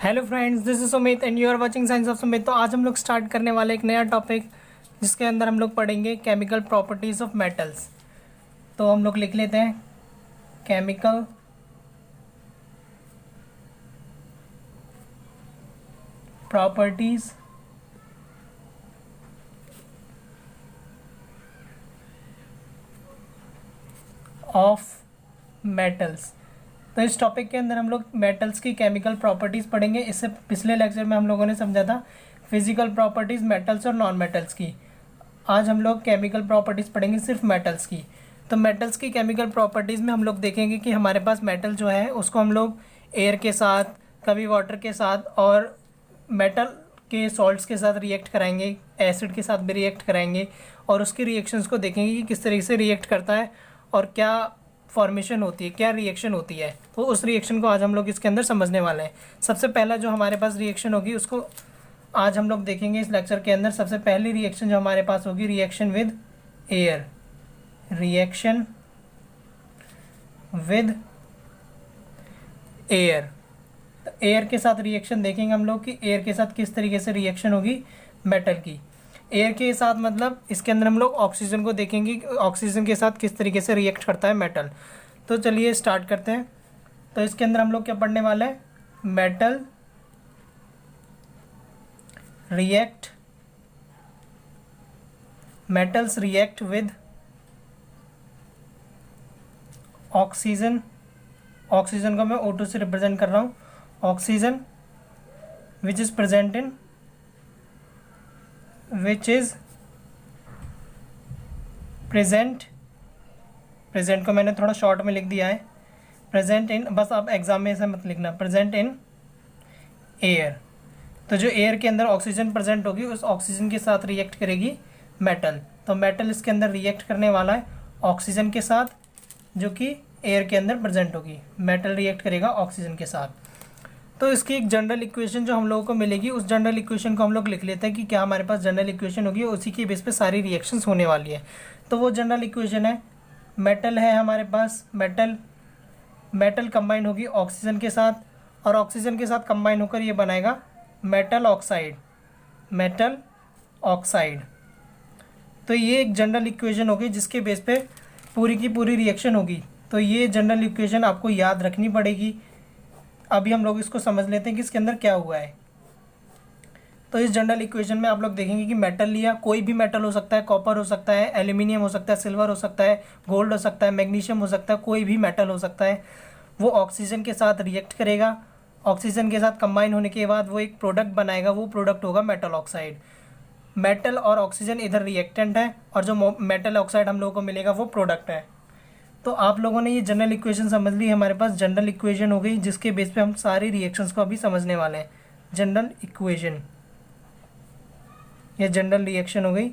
Hello friends, this is Sumit and you are watching science of Sumit. तो आज हम लोग स्टार्ट करने वाले एक नया टॉपिक जिसके अंदर हम लोग पढ़ेंगे केमिकल प्रॉपर्टीज़ ऑफ मेटल्स। तो हम लोग लिख लेते हैं केमिकल प्रॉपर्टीज़ ऑफ मेटल्स। तो इस टॉपिक के अंदर हम लोग मेटल्स की केमिकल प्रॉपर्टीज़ पढ़ेंगे। इससे पिछले लेक्चर में हम लोगों ने समझा था फिजिकल प्रॉपर्टीज़ मेटल्स और नॉन मेटल्स की। आज हम लोग केमिकल प्रॉपर्टीज़ पढ़ेंगे सिर्फ मेटल्स की। तो मेटल्स की केमिकल प्रॉपर्टीज़ में हम लोग देखेंगे कि हमारे पास मेटल जो है उसको हम लोग एयर के साथ, कभी वाटर के साथ और मेटल के सॉल्ट्स के साथ रिएक्ट कराएंगे, एसिड के साथ भी रिएक्ट कराएंगे और उसकी रिएक्शंस को देखेंगे कि किस तरीके से रिएक्ट करता है और क्या फॉर्मेशन होती है, क्या रिएक्शन होती है। तो उस रिएक्शन को आज हम लोग इसके अंदर समझने वाले हैं। सबसे पहला जो हमारे पास रिएक्शन होगी उसको आज हम लोग देखेंगे इस लेक्चर के अंदर। सबसे पहली रिएक्शन जो हमारे पास होगी, reaction with air. Reaction with air. तो एयर के साथ रिएक्शन देखेंगे हम लोग कि एयर के साथ किस तरीके से रिएक्शन होगी मेटल की। एयर के साथ मतलब इसके अंदर हम लोग ऑक्सीजन को देखेंगे, ऑक्सीजन के साथ किस तरीके से रिएक्ट करता है मेटल। तो चलिए स्टार्ट करते हैं। तो इसके अंदर हम लोग क्या पढ़ने वाले हैं, metal react, metals react with oxygen. Oxygen को मैं O2 से रिप्रेजेंट कर रहा हूँ। Oxygen which is present in present को मैंने थोड़ा शॉर्ट में लिख दिया है, प्रेजेंट इन, बस आप एग्जाम में ऐसा मत लिखना, प्रेजेंट इन एयर। तो जो एयर के अंदर ऑक्सीजन प्रेजेंट होगी उस ऑक्सीजन के साथ रिएक्ट करेगी मेटल। तो मेटल इसके अंदर रिएक्ट करने वाला है ऑक्सीजन के साथ जो कि एयर के अंदर प्रेजेंट होगी। मेटल रिएक्ट करेगा ऑक्सीजन के साथ। तो इसकी एक जनरल इक्वेशन जो हम लोगों को मिलेगी, उस जनरल इक्वेशन को हम लोग लिख लेते हैं कि क्या हमारे पास जनरल इक्वेशन होगी, उसी की बेस पे सारी रिएक्शंस होने वाली है। तो वो जनरल इक्वेशन है, मेटल है हमारे पास, मेटल कंबाइन होगी ऑक्सीजन के साथ और ऑक्सीजन के साथ कंबाइन होकर ये बनाएगा मेटल ऑक्साइड। Metal oxide. तो ये एक जनरल इक्वेशन होगी जिसके बेस पे पूरी की पूरी रिएक्शन होगी। तो ये जनरल इक्वेशन आपको याद रखनी पड़ेगी। अभी हम लोग इसको समझ लेते हैं कि इसके अंदर क्या हुआ है। तो इस जनरल इक्वेशन में आप लोग देखेंगे कि मेटल लिया, कोई भी मेटल हो सकता है, कॉपर हो सकता है, एल्यूमिनियम हो सकता है, सिल्वर हो सकता है, गोल्ड हो सकता है, मैग्नीशियम हो सकता है, कोई भी मेटल हो सकता है। वो ऑक्सीजन के साथ रिएक्ट करेगा। ऑक्सीजन के साथ कंबाइन होने के बाद वो एक प्रोडक्ट बनाएगा, वो प्रोडक्ट होगा मेटल ऑक्साइड। मेटल और ऑक्सीजन इधर रिएक्टेंट है और जो मेटल ऑक्साइड हम लोगों को मिलेगा वो प्रोडक्ट है। तो आप लोगों ने ये जनरल इक्वेशन समझ ली। हमारे पास जनरल इक्वेशन हो गई जिसके बेस पे हम सारी रिएक्शंस को अभी समझने वाले हैं। जनरल इक्वेशन, ये जनरल रिएक्शन हो गई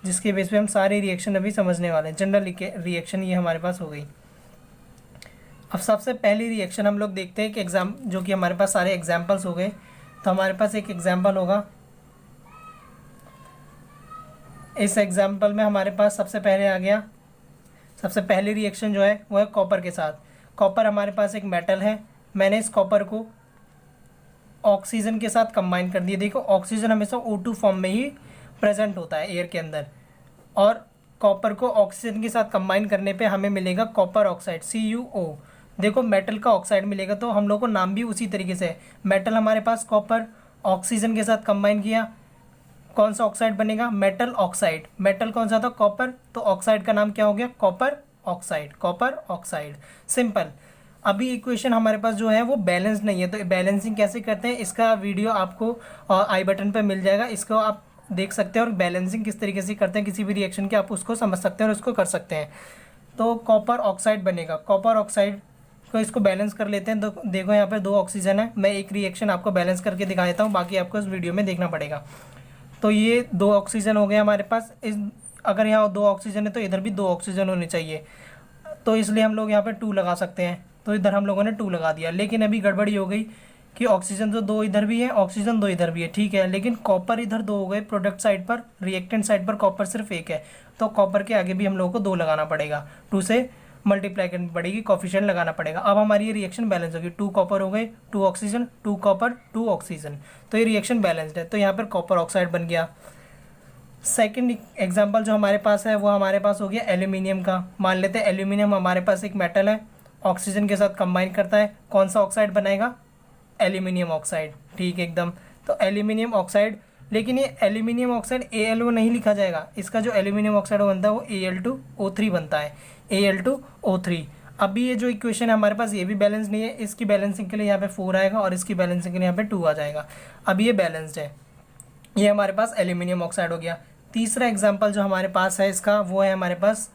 जिसके बेस पे हम सारी रिएक्शन अभी समझने वाले हैं। जनरल रिएक्शन ये हमारे पास हो गई। अब सबसे पहली रिएक्शन हम लोग देखते हैं कि जो कि हमारे पास सारे एग्जाम्पल्स हो गए। तो हमारे पास एक एग्जाम्पल होगा। इस एग्जाम्पल में हमारे पास सबसे पहले आ गया, सबसे पहली रिएक्शन जो है वो है कॉपर के साथ। कॉपर हमारे पास एक मेटल है। मैंने इस कॉपर को ऑक्सीजन के साथ कंबाइन कर दिया। देखो ऑक्सीजन हमेशा O2 फॉर्म में ही प्रेजेंट होता है एयर के अंदर, और कॉपर को ऑक्सीजन के साथ कंबाइन करने पे हमें मिलेगा कॉपर ऑक्साइड, CuO। देखो मेटल का ऑक्साइड मिलेगा तो हम लोग को नाम भी उसी तरीके से है। मेटल हमारे पास कॉपर, ऑक्सीजन के साथ कंबाइन किया, कौन सा ऑक्साइड बनेगा, मेटल ऑक्साइड। मेटल कौन सा था, कॉपर, तो ऑक्साइड का नाम क्या हो गया, copper oxide. Copper oxide, simple. अभी इक्वेशन हमारे पास जो है वो बैलेंस नहीं है, तो बैलेंसिंग कैसे करते हैं इसका वीडियो आपको आई बटन पे मिल जाएगा, इसको आप देख सकते हैं। और बैलेंसिंग किस तरीके से करते हैं किसी भी रिएक्शन के, आप उसको समझ सकते हैं और उसको कर सकते हैं। तो कॉपर ऑक्साइड बनेगा। कॉपर ऑक्साइड को इसको बैलेंस कर लेते हैं। तो देखो यहाँ पर 2 ऑक्सीजन है, मैं एक रिएक्शन आपको बैलेंस करके दिखा देता हूँ, बाकी आपको इस वीडियो में देखना पड़ेगा। तो ये 2 ऑक्सीजन हो गए हमारे पास। अगर यहाँ 2 ऑक्सीजन है तो इधर भी 2 ऑक्सीजन होने चाहिए, तो इसलिए हम लोग यहाँ पे 2 लगा सकते हैं। तो इधर हम लोगों ने 2 लगा दिया, लेकिन अभी गड़बड़ी हो गई कि ऑक्सीजन तो 2 इधर भी है, ऑक्सीजन 2 इधर भी है, ठीक है, लेकिन कॉपर इधर 2 हो गए। प्रोडक्ट साइड पर, रिएक्टेंट साइड पर कॉपर सिर्फ 1 है, तो कॉपर के आगे भी हम लोगों को 2 लगाना पड़ेगा। 2 से मल्टीप्लाई करनी पड़ेगी, कोफिशिएंट लगाना पड़ेगा। अब हमारी ये रिएक्शन बैलेंस होगी, 2 कॉपर हो गए, 2 ऑक्सीजन, 2 कॉपर 2 ऑक्सीजन, तो ये रिएक्शन बैलेंस्ड है, तो यहाँ पर कॉपर ऑक्साइड बन गया। सेकंड एग्जांपल जो हमारे पास है वो हमारे पास हो गया एल्यूमिनियम का। मान लेते हैं एल्यूमिनियम हमारे पास एक मेटल है, ऑक्सीजन के साथ कंबाइन करता है, कौन सा ऑक्साइड बनाएगा, एल्यूमिनियम ऑक्साइड, ठीक है एकदम। तो एल्यूमिनियम ऑक्साइड, लेकिन ये एल्यूमिनियम ऑक्साइड AlO नहीं लिखा जाएगा, इसका जो एल्यूमिनियम ऑक्साइड बनता है वो Al2O3 बनता है, Al2O3। अभी ये जो इक्वेशन है हमारे पास ये भी बैलेंस नहीं है, इसकी बैलेंसिंग के लिए यहाँ पे 4 आएगा और इसकी बैलेंसिंग के लिए यहाँ पे 2 आ जाएगा। अभी ये बैलेंस्ड है, ये हमारे पास एल्यूमिनियम ऑक्साइड हो गया। तीसरा एग्जाम्पल जो हमारे पास है इसका वो है हमारे पास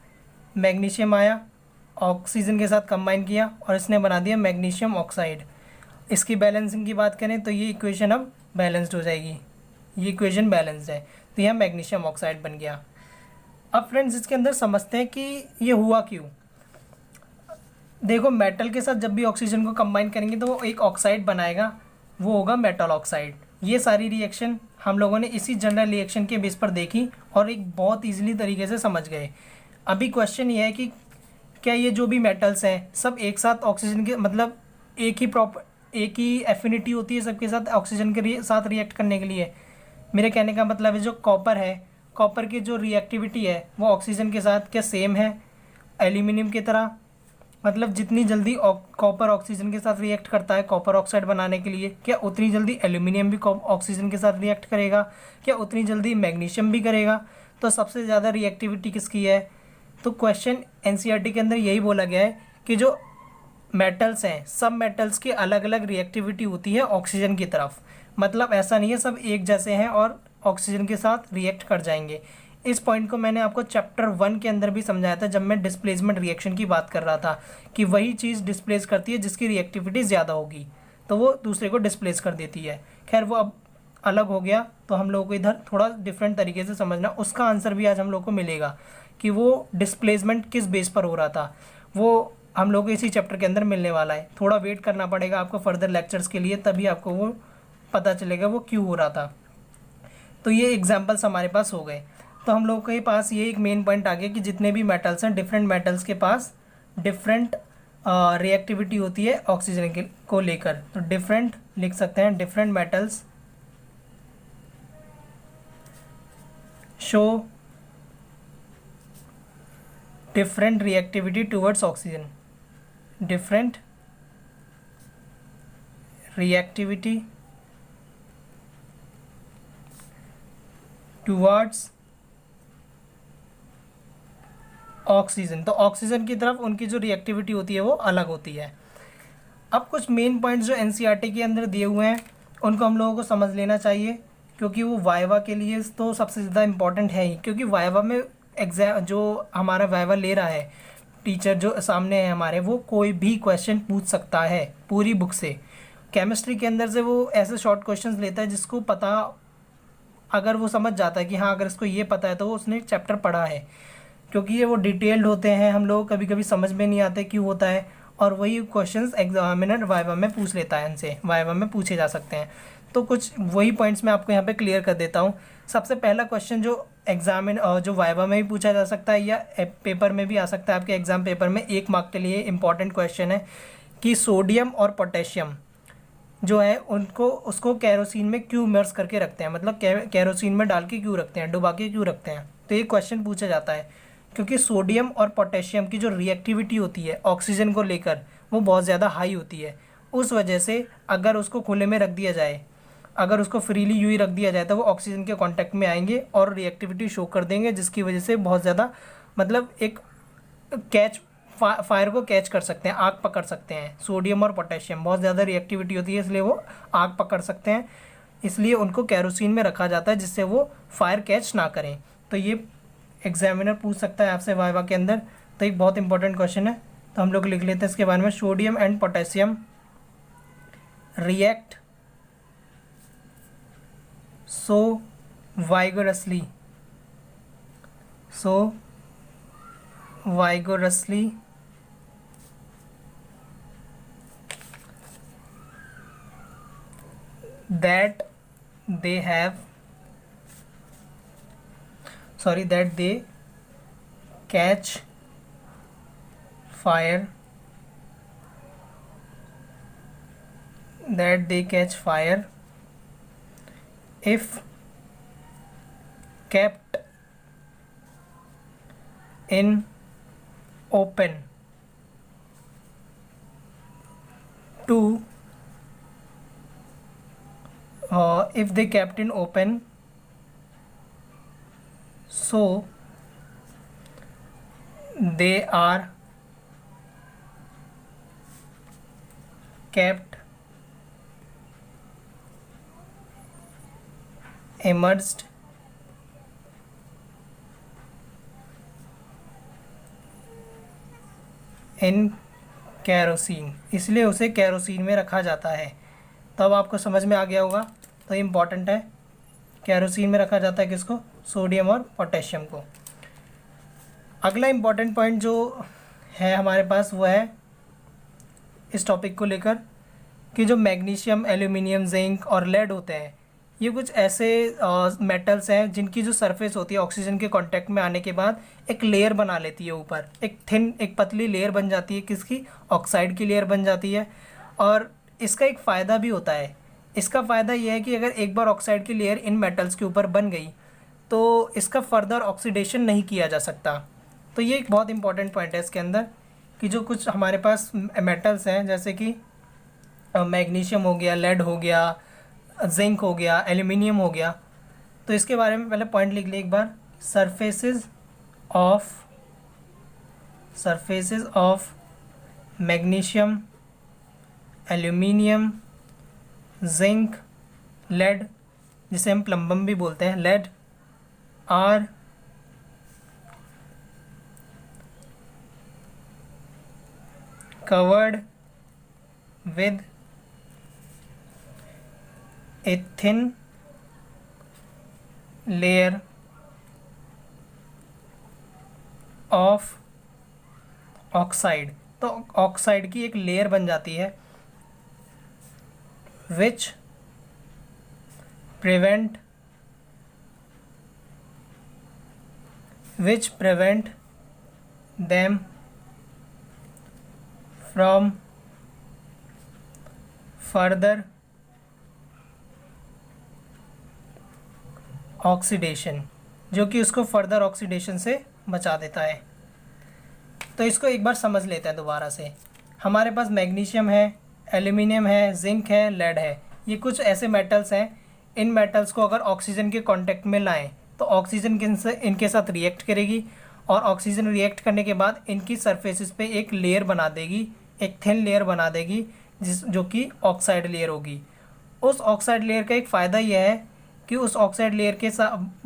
मैग्नीशियम आया, ऑक्सीजन के साथ कंबाइन किया और इसने बना दिया मैग्नीशियम ऑक्साइड। इसकी बैलेंसिंग की बात करें तो ये इक्वेशन अब बैलेंस्ड हो जाएगी, ये इक्वेशन बैलेंस्ड है, तो यह मैग्नीशियम ऑक्साइड बन गया। अब फ्रेंड्स इसके अंदर समझते हैं कि ये हुआ क्यों। देखो मेटल के साथ जब भी ऑक्सीजन को कंबाइन करेंगे तो वो एक ऑक्साइड बनाएगा, वो होगा मेटल ऑक्साइड। ये सारी रिएक्शन हम लोगों ने इसी जनरल रिएक्शन के बेस पर देखी और एक बहुत ईजिली तरीके से समझ गए। अभी क्वेश्चन ये है कि क्या ये जो भी मेटल्स हैं सब एक साथ ऑक्सीजन के मतलब एक ही एफिनिटी होती है सबके साथ ऑक्सीजन के साथ रिएक्ट करने के लिए। मेरे कहने का मतलब है जो कॉपर है, कॉपर की जो रिएक्टिविटी है वो ऑक्सीजन के साथ क्या सेम है एल्यूमिनियम की तरह, मतलब जितनी जल्दी कॉपर ऑक्सीजन के साथ रिएक्ट करता है कॉपर ऑक्साइड बनाने के लिए, क्या उतनी जल्दी एल्यूमिनियम भी ऑक्सीजन के साथ रिएक्ट करेगा, क्या उतनी जल्दी मैग्नीशियम भी करेगा। तो सबसे ज़्यादा रिएक्टिविटी किसकी है, तो क्वेश्चन NCERT के अंदर यही बोला गया है कि जो मेटल्स हैं सब मेटल्स की अलग अलग रिएक्टिविटी होती है ऑक्सीजन की तरफ, मतलब ऐसा नहीं है सब एक जैसे हैं और ऑक्सीजन के साथ रिएक्ट कर जाएंगे। इस पॉइंट को मैंने आपको चैप्टर 1 के अंदर भी समझाया था जब मैं डिस्प्लेसमेंट रिएक्शन की बात कर रहा था कि वही चीज़ डिस्प्लेस करती है जिसकी रिएक्टिविटी ज़्यादा होगी तो वो दूसरे को डिस्प्लेस कर देती है। खैर वो अब अलग हो गया, तो हम लोगों को इधर थोड़ा डिफरेंट तरीके से समझना, उसका आंसर भी आज हम लोग को मिलेगा कि वो डिस्प्लेसमेंट किस बेस पर हो रहा था, वो हम लोग को इसी चैप्टर के अंदर मिलने वाला है। थोड़ा वेट करना पड़ेगा आपको फर्दर लेक्चर्स के लिए, तभी आपको वो पता चलेगा वो क्यों हो रहा था। तो ये एग्जांपल्स हमारे पास हो गए। तो हम लोग के पास ये एक मेन पॉइंट आ गया कि जितने भी मेटल्स हैं डिफरेंट मेटल्स के पास डिफरेंट रिएक्टिविटी होती है ऑक्सीजन के को लेकर। तो डिफरेंट लिख सकते हैं, different metals show different reactivity towards oxygen, different reactivity towards oxygen. तो ऑक्सीजन की तरफ उनकी जो रिएक्टिविटी होती है वो अलग होती है। अब कुछ मेन पॉइंट्स जो NCERT के अंदर दिए हुए हैं उनको हम लोगों को समझ लेना चाहिए, क्योंकि वो वाइवा के लिए तो सबसे ज़्यादा इम्पॉर्टेंट है ही, क्योंकि वाइवा में एग्जाम जो हमारा वाइवा ले रहा है टीचर जो सामने है हमारे, वो कोई भी क्वेश्चन पूछ सकता है पूरी बुक से। केमिस्ट्री के अंदर से वो ऐसे शॉर्ट क्वेश्चंस लेता है जिसको पता, अगर वो समझ जाता है कि हाँ अगर इसको ये पता है तो वो उसने चैप्टर पढ़ा है, क्योंकि ये वो डिटेल्ड होते हैं, हम लोग कभी कभी समझ में नहीं आते क्यों होता है, और वही क्वेश्चंस एग्जामिनर वाइवा में पूछ लेता है, इनसे वाइवा में पूछे जा सकते हैं। तो कुछ वही पॉइंट्स मैं आपको यहाँ पे क्लियर कर देता हूँ। सबसे पहला क्वेश्चन जो जो वाइवा में भी पूछा जा सकता है या पेपर में भी आ सकता है, आपके एग्जाम पेपर में 1 मार्क के लिए इंपॉर्टेंट क्वेश्चन है कि सोडियम और पोटेशियम जो है उनको उसको कैरोसिन में क्यों इमर्स करके रखते हैं, मतलब कैरोसिन में डाल के क्यों रखते हैं, डुबा के क्यों रखते हैं। तो ये क्वेश्चन पूछा जाता है क्योंकि सोडियम और पोटेशियम की जो रिएक्टिविटी होती है ऑक्सीजन को लेकर वो बहुत ज़्यादा हाई होती है। उस वजह से अगर उसको खुले में रख दिया जाए, अगर उसको फ्रीली यूँ ही रख दिया जाए तो वो ऑक्सीजन के कांटेक्ट में आएंगे और रिएक्टिविटी शो कर देंगे, जिसकी वजह से बहुत ज़्यादा मतलब एक फायर को कैच कर सकते हैं, आग पकड़ सकते हैं। सोडियम और पोटेशियम बहुत ज़्यादा रिएक्टिविटी होती है इसलिए वो आग पकड़ सकते हैं, इसलिए उनको कैरोसिन में रखा जाता है जिससे वो फायर कैच ना करें। तो ये एग्जामिनर पूछ सकता है आपसे वाइवा के अंदर, तो एक बहुत इंपॉर्टेंट क्वेश्चन है। तो हम लोग लिख लेते हैं इसके बारे में, sodium and potassium react so vigorously that they catch fire, that they catch fire if kept in open. Two, if they kept in open, so they are kept immersed in kerosene, इसलिए उसे kerosene में रखा जाता है। तो अब आपको समझ में आ गया होगा, तो इम्पॉर्टेंट है। कैरोसिन में रखा जाता है किसको? सोडियम और पोटेशियम को। अगला इम्पॉर्टेंट पॉइंट जो है हमारे पास वो है इस टॉपिक को लेकर कि जो मैग्नीशियम, एल्यूमिनियम, जिंक और लेड होते हैं, ये कुछ ऐसे मेटल्स हैं जिनकी जो सरफेस होती है ऑक्सीजन के कांटेक्ट में आने के बाद एक लेयर बना लेती है, ऊपर एक थिन, एक पतली लेयर बन जाती है, किसकी? ऑक्साइड की लेयर बन जाती है। और इसका एक फ़ायदा भी होता है। इसका फ़ायदा ये है कि अगर एक बार ऑक्साइड की लेयर इन मेटल्स के ऊपर बन गई तो इसका फर्दर ऑक्सीडेशन नहीं किया जा सकता। तो ये एक बहुत इंपॉर्टेंट पॉइंट है इसके अंदर कि जो कुछ हमारे पास मेटल्स हैं जैसे कि मैग्नीशियम हो गया, लेड हो गया, जिंक हो गया, एल्यूमिनियम हो गया, तो इसके बारे में पहले पॉइंट लिख लें एक बार। Surfaces of magnesium, aluminium, zinc, lead, जिसे हम प्लम्बम भी बोलते हैं, lead, are covered with a thin layer of oxide। तो ऑक्साइड की एक लेयर बन जाती है which prevent them from further oxidation, जो कि उसको फर्दर ऑक्सीडेशन से बचा देता है। तो इसको एक बार समझ लेते हैं दोबारा से। हमारे पास मैग्नीशियम है, एल्यूमिनियम है, जिंक है, लेड है, ये कुछ ऐसे मेटल्स हैं। इन मेटल्स को अगर ऑक्सीजन के कांटेक्ट में लाएं तो ऑक्सीजन इनके साथ रिएक्ट करेगी और ऑक्सीजन रिएक्ट करने के बाद इनकी सरफेसेस पे एक लेयर बना देगी, एक थिन लेयर बना देगी जो कि ऑक्साइड लेयर होगी। उस ऑक्साइड लेयर का एक फ़ायदा यह है कि उस ऑक्साइड लेयर के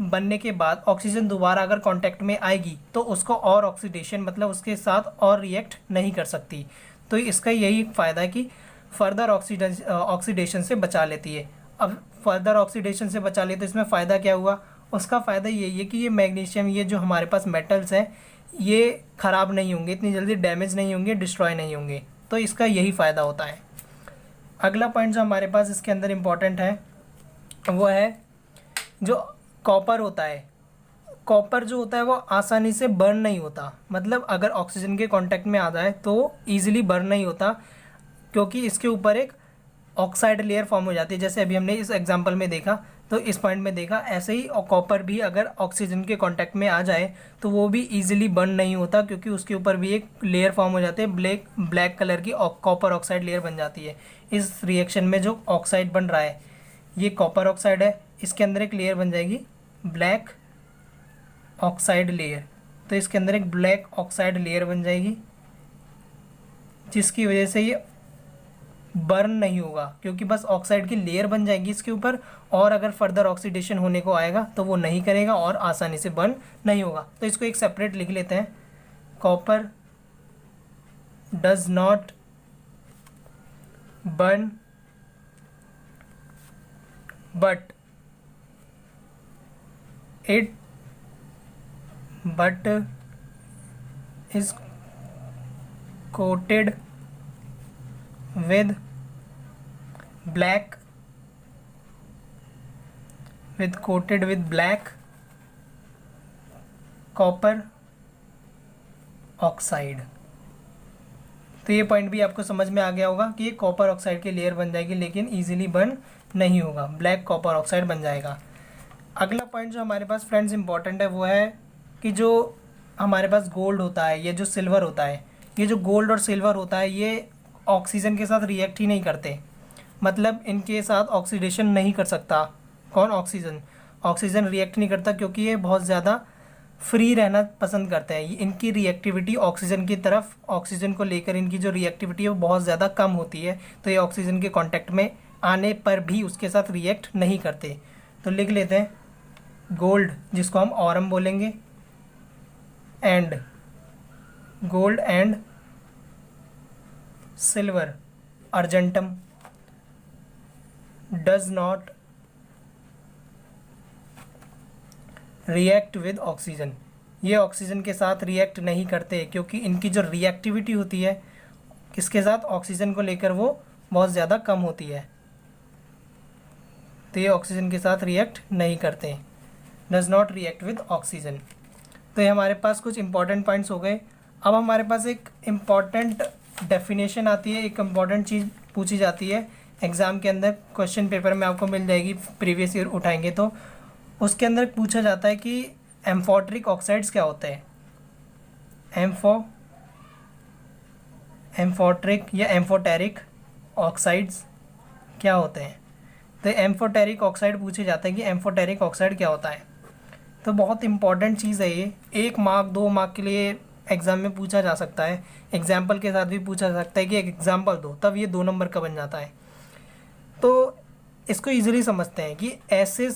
बनने के बाद ऑक्सीजन दोबारा अगर कांटेक्ट में आएगी तो उसको और ऑक्सीडेशन, मतलब उसके साथ और रिएक्ट नहीं कर सकती। तो इसका यही फ़ायदा है कि फर्दर ऑक्सीडेशन से बचा लेती है। अब फर्दर ऑक्सीडेशन से बचा ले तो इसमें फ़ायदा क्या हुआ? उसका फ़ायदा यही है कि ये मैग्नीशियम, ये जो हमारे पास मेटल्स हैं, ये ख़राब नहीं होंगे, इतनी जल्दी डैमेज नहीं होंगे, डिस्ट्रॉय नहीं होंगे। तो इसका यही फ़ायदा होता है। अगला पॉइंट जो हमारे पास इसके अंदर इम्पॉर्टेंट है वो है जो कॉपर होता है। कॉपर जो होता है वो आसानी से बर्न नहीं होता, मतलब अगर ऑक्सीजन के कांटेक्ट में आ जाए तो ईजिली बर्न नहीं होता, क्योंकि इसके ऊपर एक ऑक्साइड लेयर फॉर्म हो जाती है। जैसे अभी हमने इस एग्जांपल में देखा, तो इस पॉइंट में देखा, ऐसे ही कॉपर भी अगर ऑक्सीजन के कांटेक्ट में आ जाए तो वो भी ईजिली बर्न नहीं होता, क्योंकि उसके ऊपर भी एक लेयर फॉर्म हो जाती है, ब्लैक कलर की कॉपर ऑक्साइड लेयर बन जाती है। इस रिएक्शन में जो ऑक्साइड बन रहा है ये कॉपर ऑक्साइड है, इसके अंदर एक लेयर बन जाएगी ब्लैक ऑक्साइड लेयर। तो इसके अंदर एक ब्लैक ऑक्साइड लेयर बन जाएगी जिसकी वजह से ये बर्न नहीं होगा, क्योंकि बस ऑक्साइड की लेयर बन जाएगी इसके ऊपर, और अगर फर्दर ऑक्सीडेशन होने को आएगा तो वो नहीं करेगा और आसानी से बर्न नहीं होगा। तो इसको एक सेपरेट लिख लेते हैं। Copper does not burn but is coated with black copper oxide। तो ये पॉइंट भी आपको समझ में आ गया होगा कि ये कॉपर ऑक्साइड की लेयर बन जाएगी, लेकिन ईजिली बर्न नहीं होगा, ब्लैक कॉपर ऑक्साइड बन जाएगा। अगला पॉइंट जो हमारे पास फ्रेंड्स इंपॉर्टेंट है वो है कि जो हमारे पास गोल्ड होता है, ये जो सिल्वर होता है, ये जो गोल्ड और सिल्वर होता है ये ऑक्सीजन के साथ रिएक्ट ही नहीं करते, मतलब इनके साथ ऑक्सीडेशन नहीं कर सकता। कौन? ऑक्सीजन। ऑक्सीजन रिएक्ट नहीं करता क्योंकि ये बहुत ज़्यादा फ्री रहना पसंद करते हैं। इनकी रिएक्टिविटी ऑक्सीजन की तरफ, ऑक्सीजन को लेकर इनकी जो रिएक्टिविटी है वो बहुत ज़्यादा कम होती है, तो ये ऑक्सीजन के कांटेक्ट में आने पर भी उसके साथ रिएक्ट नहीं करते। तो लिख लेते हैं गोल्ड, जिसको हम ऑरम बोलेंगे, and gold and silver argentum does not react with oxygen. ये ऑक्सीजन के साथ रिएक्ट नहीं करते क्योंकि इनकी जो रिएक्टिविटी होती है किसके साथ? ऑक्सीजन को लेकर वो बहुत ज़्यादा कम होती है, तो ये ऑक्सीजन के साथ रिएक्ट नहीं करते, does not react with oxygen. तो ये हमारे पास कुछ इंपॉर्टेंट पॉइंट्स हो गए। अब हमारे पास एक इम्पॉर्टेंट डेफिनेशन आती है, एक इम्पॉर्टेंट चीज़ पूछी जाती है एग्ज़ाम के अंदर, क्वेश्चन पेपर में आपको मिल जाएगी, प्रीवियस ईयर उठाएंगे तो उसके अंदर पूछा जाता है कि एम्फोटरिक ऑक्साइड्स क्या होते हैं। एम्फोटरिक या एम्फोटेरिक ऑक्साइड्स क्या होते हैं। तो एम्फोटेरिक ऑक्साइड पूछे जाते हैं कि एम्फोटेरिक ऑक्साइड क्या होता है। तो बहुत इंपॉर्टेंट चीज़ है ये, 1 मार्क 2 मार्क के लिए एग्ज़ाम में पूछा जा सकता है, एग्जाम्पल के साथ भी पूछा जा सकता है कि एक एग्जाम्पल दो, तब ये 2 नंबर का बन जाता है। तो इसको ईजिली समझते हैं कि ऐसे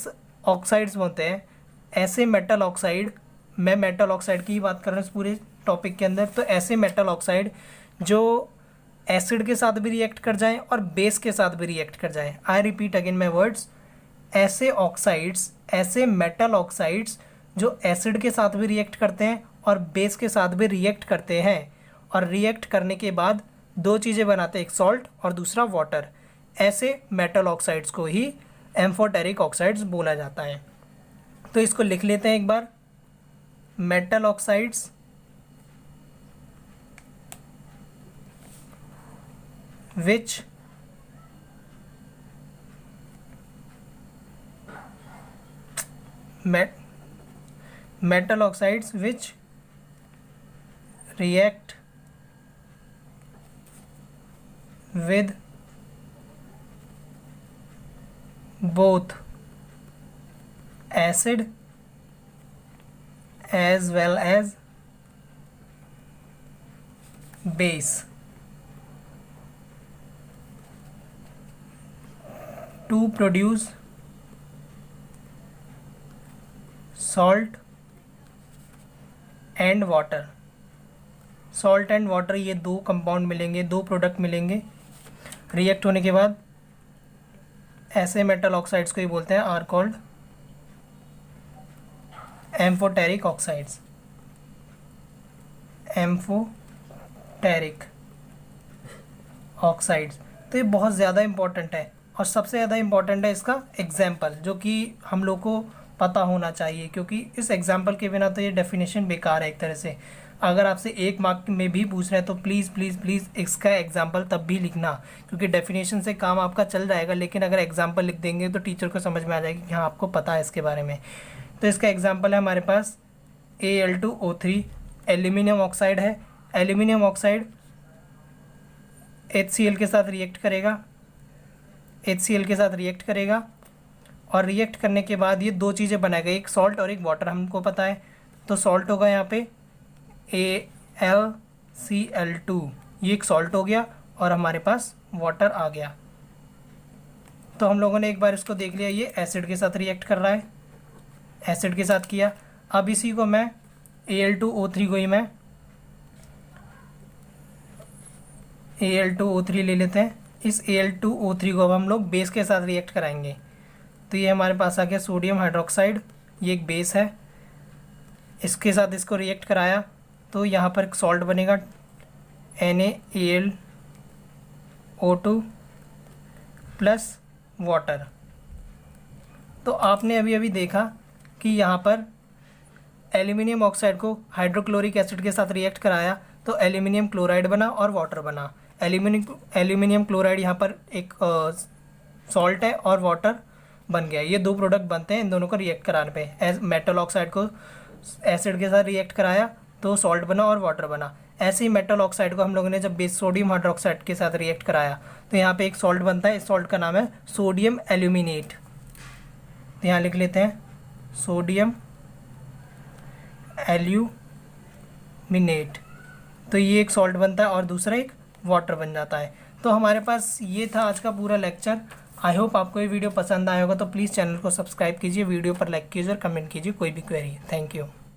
ऑक्साइड्स होते हैं, ऐसे मेटल ऑक्साइड, मैं मेटल ऑक्साइड की ही बात कर रहा हूँ इस पूरे टॉपिक के अंदर, तो ऐसे मेटल ऑक्साइड जो एसिड के साथ भी रिएक्ट कर जाएं और बेस के साथ भी रिएक्ट कर जाएं। I repeat again my words, ऐसे ऑक्साइड्स, ऐसे मेटल ऑक्साइड्स जो एसिड के साथ भी रिएक्ट करते हैं और बेस के साथ भी रिएक्ट करते हैं, और रिएक्ट करने के बाद 2 चीज़ें बनाते हैं, एक सॉल्ट और दूसरा वाटर। ऐसे मेटल ऑक्साइड्स को ही एम्फोटेरिक ऑक्साइड्स बोला जाता है। तो इसको लिख लेते हैं एक बार, metal oxides which metal oxides which react with both acid as well as base to produce salt and water। Salt and water, ये 2 कंपाउंड मिलेंगे, 2 प्रोडक्ट मिलेंगे रिएक्ट होने के बाद। ऐसे मेटल ऑक्साइड्स को ही बोलते हैं are called amphoteric oxides. Amphoteric oxides, तो ये बहुत ज़्यादा इंपॉर्टेंट है, और सबसे ज़्यादा इम्पॉर्टेंट है इसका एग्जाम्पल, जो कि हम लोग को पता होना चाहिए, क्योंकि इस एग्जाम्पल के बिना तो ये डेफिनेशन बेकार है एक तरह से। अगर आपसे 1 मार्क में भी पूछ रहे हैं तो प्लीज़ प्लीज़ प्लीज़ इसका एग्जाम्पल तब भी लिखना, क्योंकि डेफिनेशन से काम आपका चल जाएगा, लेकिन अगर एग्जाम्पल लिख देंगे तो टीचर को समझ में आ जाएगी कि हाँ आपको पता है इसके बारे में। तो इसका एग्जाम्पल है हमारे पास Al2O3, एल्यूमिनियम ऑक्साइड है। एल्यूमिनियम ऑक्साइड HCl के साथ रिएक्ट करेगा, HCl के साथ रिएक्ट करेगा, और रिएक्ट करने के बाद ये 2 चीज़ें बनाएगा, एक सॉल्ट और एक वाटर, हमको पता है। तो सॉल्ट होगा यहाँ पे AlCl2, ये एक सॉल्ट हो गया, और हमारे पास वाटर आ गया। तो हम लोगों ने एक बार इसको देख लिया, ये एसिड के साथ रिएक्ट कर रहा है, एसिड के साथ किया। अब इसी को मैं Al2O3 को ही मैं Al2O3 ले लेते हैं। इस Al2O3 को अब हम लोग बेस के साथ रिएक्ट कराएंगे। तो ये हमारे पास आ गया सोडियम हाइड्रोक्साइड, ये एक बेस है, इसके साथ इसको रिएक्ट कराया तो यहाँ पर एक सॉल्ट बनेगा NaAlO2 प्लस वाटर। तो आपने अभी अभी देखा कि यहाँ पर एल्यूमिनियम ऑक्साइड को हाइड्रोक्लोरिक एसिड के साथ रिएक्ट कराया तो एल्यूमिनियम क्लोराइड बना और वाटर बना। एल्यूमिनियम क्लोराइड यहाँ पर एक सॉल्ट है और वाटर बन गया। ये दो प्रोडक्ट बनते हैं इन दोनों को रिएक्ट कराने पे। मेटल ऑक्साइड को एसिड के साथ रिएक्ट कराया तो सॉल्ट बना और वाटर बना। ऐसे ही मेटल ऑक्साइड को हम लोगों ने जब बेस सोडियम हाइड्रोक्साइड के साथ रिएक्ट कराया तो यहाँ पे एक सॉल्ट बनता है। इस सॉल्ट का नाम है सोडियम एल्यूमिनेट। तो यहाँ लिख लेते हैं सोडियम एल्यूमिनेट। तो ये एक सॉल्ट बनता है और दूसरा एक वाटर बन जाता है। तो हमारे पास ये था आज का पूरा लेक्चर। आई होप आपको ये वीडियो पसंद आया होगा। तो प्लीज़ चैनल को सब्सक्राइब कीजिए, वीडियो पर लाइक कीजिए और कमेंट कीजिए कोई भी क्वेरी। Thank you.